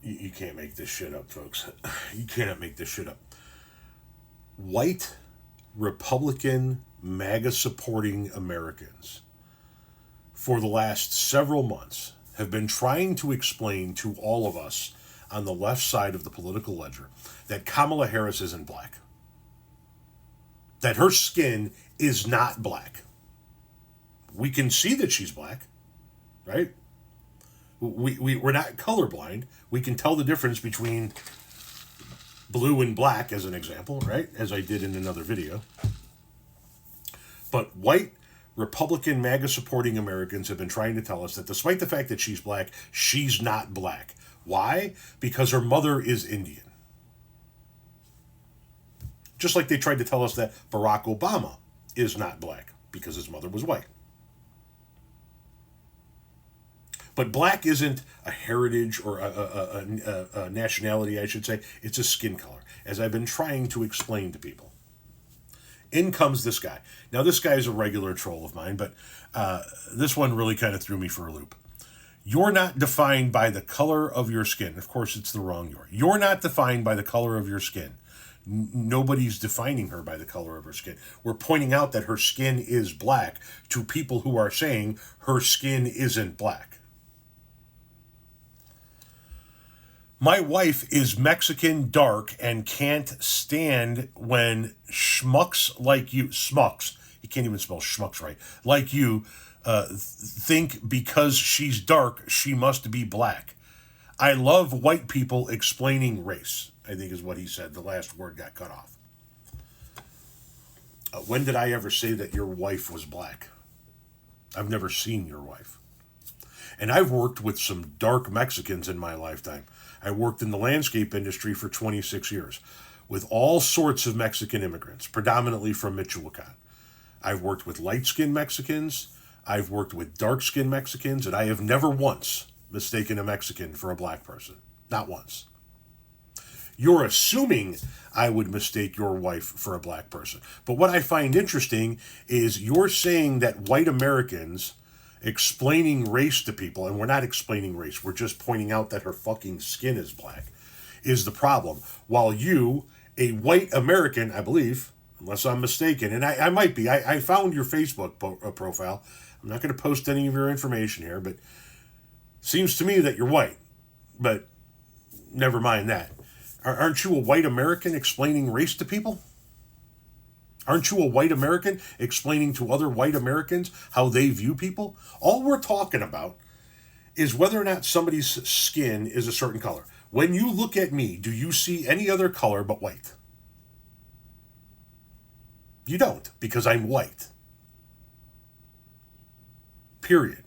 You can't make this shit up, folks. You cannot make this shit up. White, Republican, MAGA supporting Americans for the last several months have been trying to explain to all of us on the left side of the political ledger that Kamala Harris isn't black. That her skin is not black. We can see that she's black, right? We're not colorblind. We can tell the difference between blue and black, as an example, right? As I did in another video. But white, Republican, MAGA supporting Americans have been trying to tell us that despite the fact that she's black, she's not black. Why? Because her mother is Indian. Just like they tried to tell us that Barack Obama is not black because his mother was white. But black isn't a heritage or a nationality, I should say. It's a skin color, as I've been trying to explain to people. In comes this guy. Now, this guy is a regular troll of mine, but this one really kind of threw me for a loop. You're not defined by the color of your skin. Of course, it's the wrong you're. You're not defined by the color of your skin. Nobody's defining her by the color of her skin. We're pointing out that her skin is black to people who are saying her skin isn't black. My wife is Mexican, dark, and can't stand when schmucks like you, schmucks, you can't even spell schmucks right, like you, think because she's dark, she must be black. I love white people explaining race, I think is what he said. The last word got cut off. When did I ever say that your wife was black? I've never seen your wife. And I've worked with some dark Mexicans in my lifetime. I worked in the landscape industry for 26 years with all sorts of Mexican immigrants, predominantly from Michoacan. I've worked with light-skinned Mexicans, I've worked with dark-skinned Mexicans, and I have never once mistaken a Mexican for a black person. Not once. You're assuming I would mistake your wife for a black person. But what I find interesting is you're saying that white Americans explaining race to people, and we're not explaining race, we're just pointing out that her fucking skin is black, is the problem. While you, a white American, I believe, unless I'm mistaken, and I might be, I found your Facebook profile. I'm not going to post any of your information here, but seems to me that you're white. But never mind that. Aren't you a white American explaining race to people? Aren't you a white American explaining to other white Americans how they view people? All we're talking about is whether or not somebody's skin is a certain color. When you look at me, do you see any other color but white? You don't, because I'm white. Period.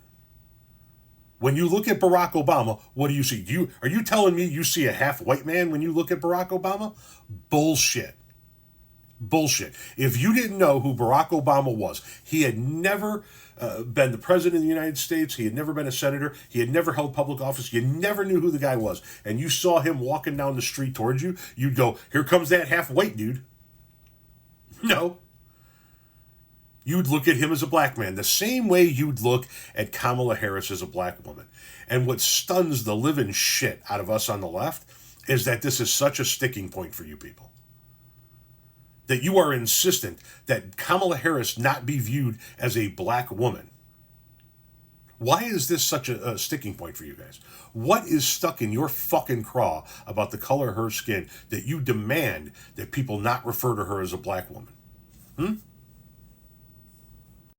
When you look at Barack Obama, what do you see? Are you telling me you see a half white man when you look at Barack Obama? Bullshit. Bullshit. If you didn't know who Barack Obama was, he had never been the president of the United States, he had never been a senator, he had never held public office, you never knew who the guy was, and you saw him walking down the street towards you, you'd go, here comes that half-white dude. No. You'd look at him as a black man, the same way you'd look at Kamala Harris as a black woman. And what stuns the living shit out of us on the left is that this is such a sticking point for you people. That you are insistent that Kamala Harris not be viewed as a black woman. Why is this such a sticking point for you guys? What is stuck in your fucking craw about the color of her skin that you demand that people not refer to her as a black woman?